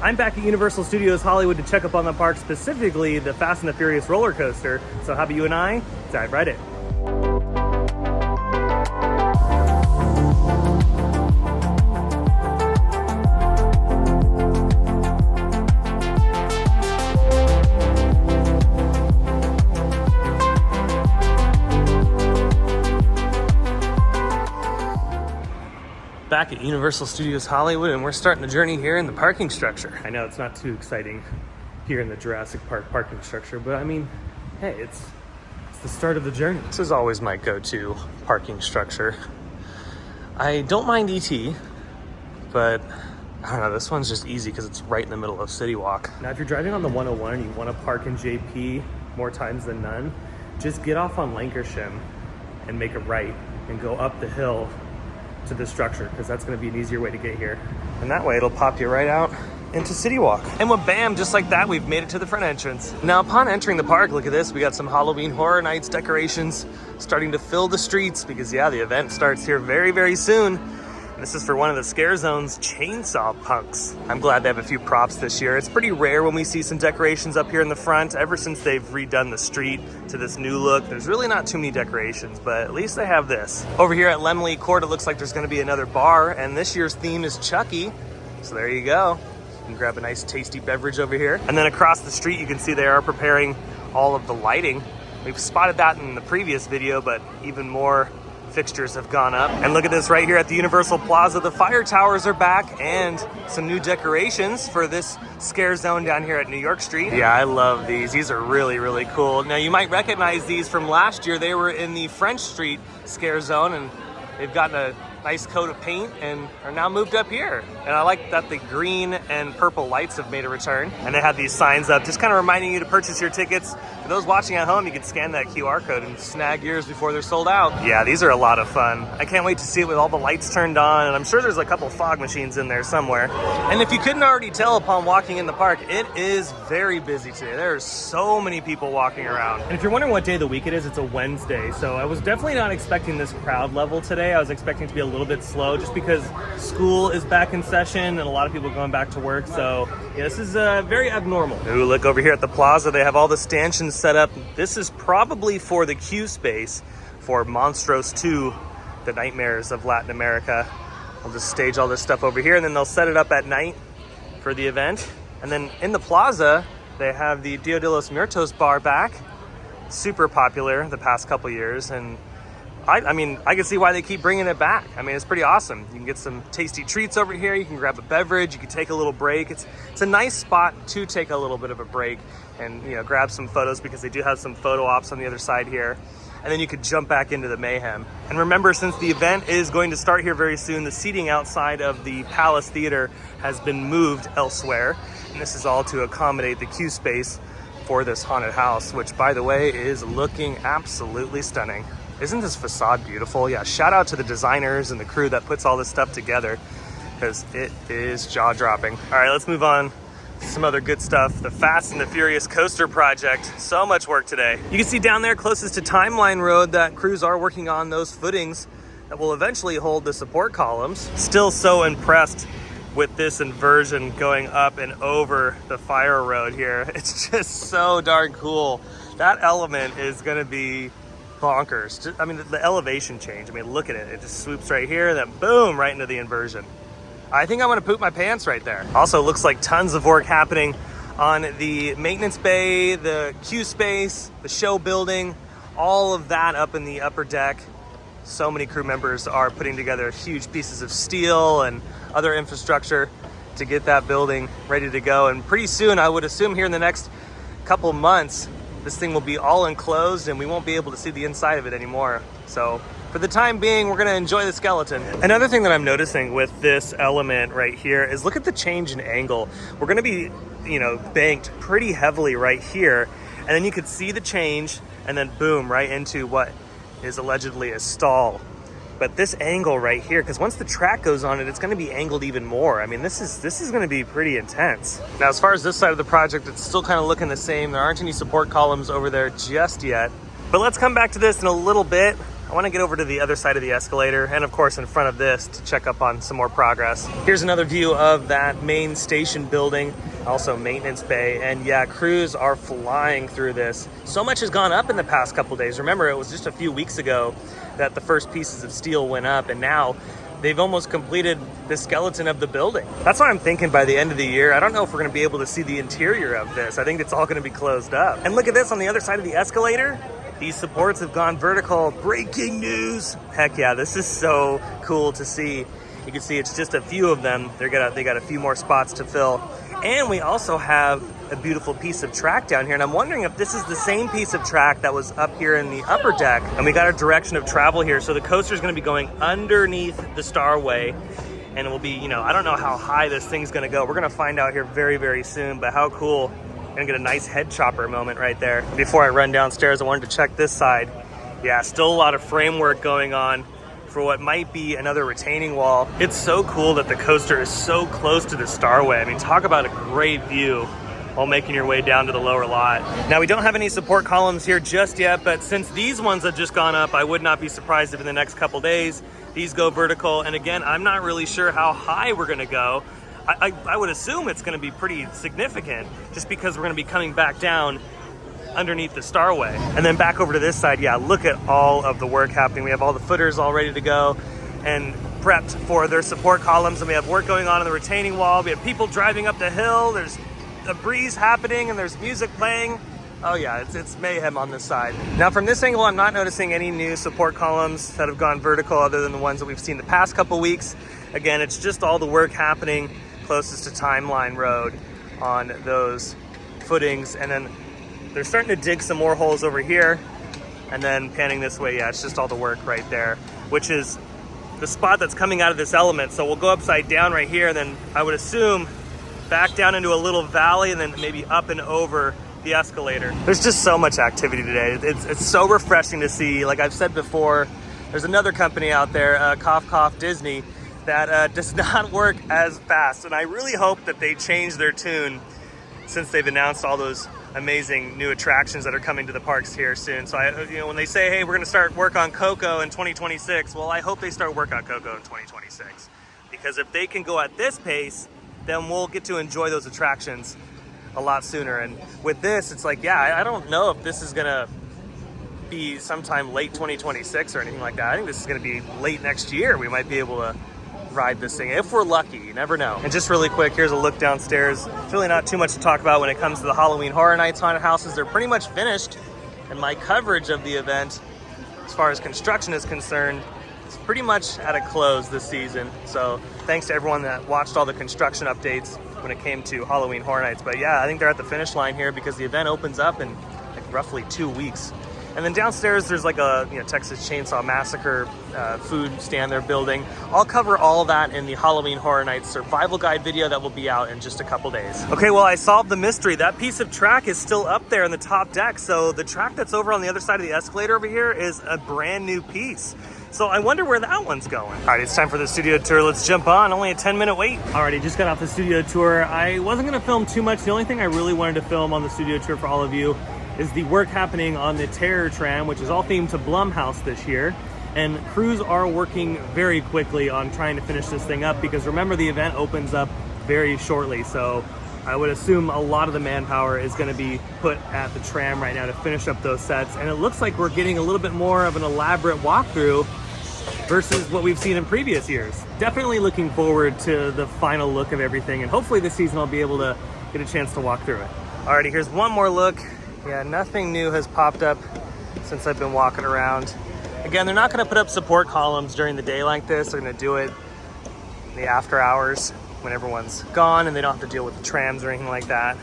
I'm back at Universal Studios Hollywood to check up on the park, specifically the Fast and the Furious roller coaster. So how about you and I dive right in. Back at Universal Studios Hollywood, and we're starting the journey here in the parking structure. I know it's not too exciting here in the Jurassic Park parking structure, but I mean, hey, it's the start of the journey. This is always my go-to parking structure. I don't mind ET, but I don't know, this one's just easy because it's right in the middle of CityWalk. Now, if you're driving on the 101 and you want to park in JP more times than none, just get off on Lancashire and make a right and go up the hill to the structure, because that's going to be an easier way to get here. And that way it'll pop you right out into CityWalk. And with bam, just like that, we've made it to the front entrance. Now, upon entering the park, look at this. We got some Halloween Horror Nights decorations starting to fill the streets because, yeah, the event starts here very, very soon. And this is for one of the Scare Zone's chainsaw punks. I'm glad they have a few props this year. It's pretty rare when we see some decorations up here in the front. Ever since they've redone the street to this new look, there's really not too many decorations, but at least they have this. Over here at Lemley Court, it looks like there's gonna be another bar, and this year's theme is Chucky. So there you go. You can grab a nice tasty beverage over here. And then across the street, you can see they are preparing all of the lighting. We've spotted that in the previous video, but even more fixtures have gone up. And look at this right here at the Universal Plaza. The fire towers are back and some new decorations for this Scare Zone down here at New York Street. Yeah, I love these. These are really, really cool. Now, you might recognize these from last year. They were in the French Street Scare Zone, and they've gotten a nice coat of paint and are now moved up here. And I like that the green and purple lights have made a return. And they have these signs up, just kind of reminding you to purchase your tickets. For those watching at home, you can scan that QR code and snag yours before they're sold out. Yeah, these are a lot of fun. I can't wait to see it with all the lights turned on, and I'm sure there's a couple fog machines in there somewhere. And if you couldn't already tell upon walking in the park, it is very busy today. There are so many people walking around. And if you're wondering what day of the week it is, it's a Wednesday. So I was definitely not expecting this crowd level today. I was expecting it to be a little bit slow just because school is back in session and a lot of people are going back to work. So yeah, this is very abnormal. Ooh, look over here at the plaza. They have all the stanchions set up. This is probably for the queue space for Monstros 2, the Nightmares of Latin America. I'll just stage all this stuff over here, and then they'll set it up at night for the event. And then in the plaza, they have the Dia de los Muertos bar back. Super popular the past couple years, and I mean, I can see why they keep bringing it back. I mean, it's pretty awesome. You can get some tasty treats over here. You can grab a beverage. You can take a little break. It's a nice spot to take a little bit of a break and, you know, grab some photos, because they do have some photo ops on the other side here. And then you could jump back into the mayhem. And remember, since the event is going to start here very soon, the seating outside of the Palace Theater has been moved elsewhere. And this is all to accommodate the queue space for this haunted house, which, by the way, is looking absolutely stunning. Isn't this facade beautiful? Yeah, shout out to the designers and the crew that puts all this stuff together, because it is jaw-dropping. All right, let's move on to some other good stuff. The Fast and the Furious coaster project. So much work today. You can see down there closest to Timeline Road that crews are working on those footings that will eventually hold the support columns. Still so impressed with this inversion going up and over the fire road here. It's just so darn cool. That element is gonna be bonkers. I mean, the elevation change. I mean, look at it. It just swoops right here, then boom, right into the inversion. I think I'm gonna poop my pants right there. Also, looks like tons of work happening on the maintenance bay, the queue space, the show building, all of that up in the upper deck. So many crew members are putting together huge pieces of steel and other infrastructure to get that building ready to go. And pretty soon, I would assume here in the next couple months, this thing will be all enclosed and we won't be able to see the inside of it anymore. So for the time being, we're gonna enjoy the skeleton. Another thing that I'm noticing with this element right here is look at the change in angle. We're gonna be, you know, banked pretty heavily right here, and then you could see the change, and then boom, right into what is allegedly a stall. But this angle right here, because once the track goes on it, it's going to be angled even more. I mean, this is going to be pretty intense. Now, as far as this side of the project, it's still kind of looking the same. There aren't any support columns over there just yet. But let's come back to this in a little bit. I want to get over to the other side of the escalator and of course in front of this to check up on some more progress. Here's another view of that main station building, also maintenance bay, and yeah, crews are flying through this. So much has gone up in the past couple days. Remember, it was just a few weeks ago that the first pieces of steel went up, and now they've almost completed the skeleton of the building. That's what I'm thinking by the end of the year. I don't know if we're gonna be able to see the interior of this. I think it's all gonna be closed up. And look at this on the other side of the escalator. These supports have gone vertical. Breaking news. Heck yeah, this is so cool to see. You can see it's just a few of them. They got a few more spots to fill. And we also have a beautiful piece of track down here. And I'm wondering if this is the same piece of track that was up here in the upper deck. And we got a direction of travel here. So the coaster is gonna be going underneath the Starway. And it will be, I don't know how high this thing's gonna go. We're gonna find out here very, very soon, but how cool. Gonna get a nice head chopper moment right there. Before I run downstairs, I wanted to check this side. Yeah, still a lot of framework going on for what might be another retaining wall. It's so cool that the coaster is so close to the Starway. I mean, talk about a great view while making your way down to the lower lot. Now, we don't have any support columns here just yet, but since these ones have just gone up, I would not be surprised if in the next couple days, these go vertical. And again, I'm not really sure how high we're gonna go. I would assume it's going to be pretty significant just because we're going to be coming back down underneath the Starway. And then back over to this side, yeah, look at all of the work happening. We have all the footers all ready to go and prepped for their support columns, and we have work going on in the retaining wall. We have people driving up the hill. There's a breeze happening and there's music playing. Oh yeah, it's mayhem on this side. Now from this angle, I'm not noticing any new support columns that have gone vertical other than the ones that we've seen the past couple weeks. Again, it's just all the work happening closest to Timeline Road on those footings. And then they're starting to dig some more holes over here. And then panning this way, yeah, it's just all the work right there, which is the spot that's coming out of this element. So we'll go upside down right here, and then I would assume back down into a little valley and then maybe up and over the escalator. There's just so much activity today. It's so refreshing to see. Like I've said before, there's another company out there, Cough Cough Disney, that does not work as fast. And I really hope that they change their tune since they've announced all those amazing new attractions that are coming to the parks here soon. So when they say, hey, we're gonna start work on Coco in 2026, well, I hope they start work on Coco in 2026. Because if they can go at this pace, then we'll get to enjoy those attractions a lot sooner. And with this, it's like, yeah, I don't know if this is gonna be sometime late 2026 or anything like that. I think this is gonna be late next year. We might be able to ride this thing if we're lucky. You never know. And just really quick, here's a look downstairs. It's really not too much to talk about when it comes to the Halloween Horror Nights haunted houses. They're pretty much finished, and my coverage of the event as far as construction is concerned is pretty much at a close this season. So thanks to everyone that watched all the construction updates when it came to Halloween Horror Nights. But yeah, I think they're at the finish line here because the event opens up in like roughly 2 weeks. And then downstairs, there's like a Texas Chainsaw Massacre food stand they're building. I'll cover all that in the Halloween Horror Nights survival guide video that will be out in just a couple days. Okay, well, I solved the mystery. That piece of track is still up there in the top deck. So the track that's over on the other side of the escalator over here is a brand new piece. So I wonder where that one's going. All right, it's time for the studio tour. Let's jump on. Only a 10-minute wait. Alrighty, just got off the studio tour. I wasn't gonna film too much. The only thing I really wanted to film on the studio tour for all of you is the work happening on the Terror Tram, which is all themed to Blumhouse this year. And crews are working very quickly on trying to finish this thing up because remember, the event opens up very shortly. So I would assume a lot of the manpower is gonna be put at the tram right now to finish up those sets. And it looks like we're getting a little bit more of an elaborate walkthrough versus what we've seen in previous years. Definitely looking forward to the final look of everything. And hopefully this season I'll be able to get a chance to walk through it. Alrighty, here's one more look. Yeah, nothing new has popped up since I've been walking around. Again, they're not gonna put up support columns during the day like this. They're gonna do it in the after hours when everyone's gone and they don't have to deal with the trams or anything like that.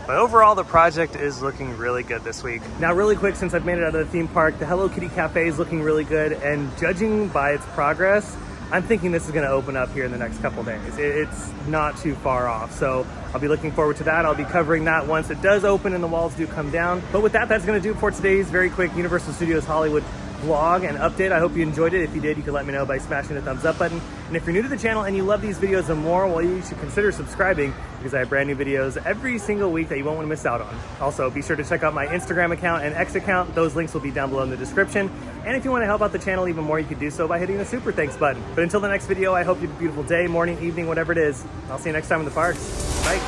But overall, the project is looking really good this week. Now, really quick, since I've made it out of the theme park, the Hello Kitty Cafe is looking really good, and judging by its progress, I'm thinking this is gonna open up here in the next couple days. It's not too far off, so I'll be looking forward to that. I'll be covering that once it does open and the walls do come down. But with that, that's gonna do it for today's very quick Universal Studios Hollywood vlog and update. I hope you enjoyed it. If you did, you can let me know by smashing the thumbs up button. And And if you're new to the channel and you love these videos and more, well, you should consider subscribing because I have brand new videos every single week that you won't want to miss out on. Also, be sure to check out my Instagram account and X account. Those links will be down below in the description. And if you want to help out the channel even more, you can do so by hitting the super thanks button. But until the next video, I hope you have a beautiful day, morning, evening, whatever it is. I'll see you next time in the parks. Bye.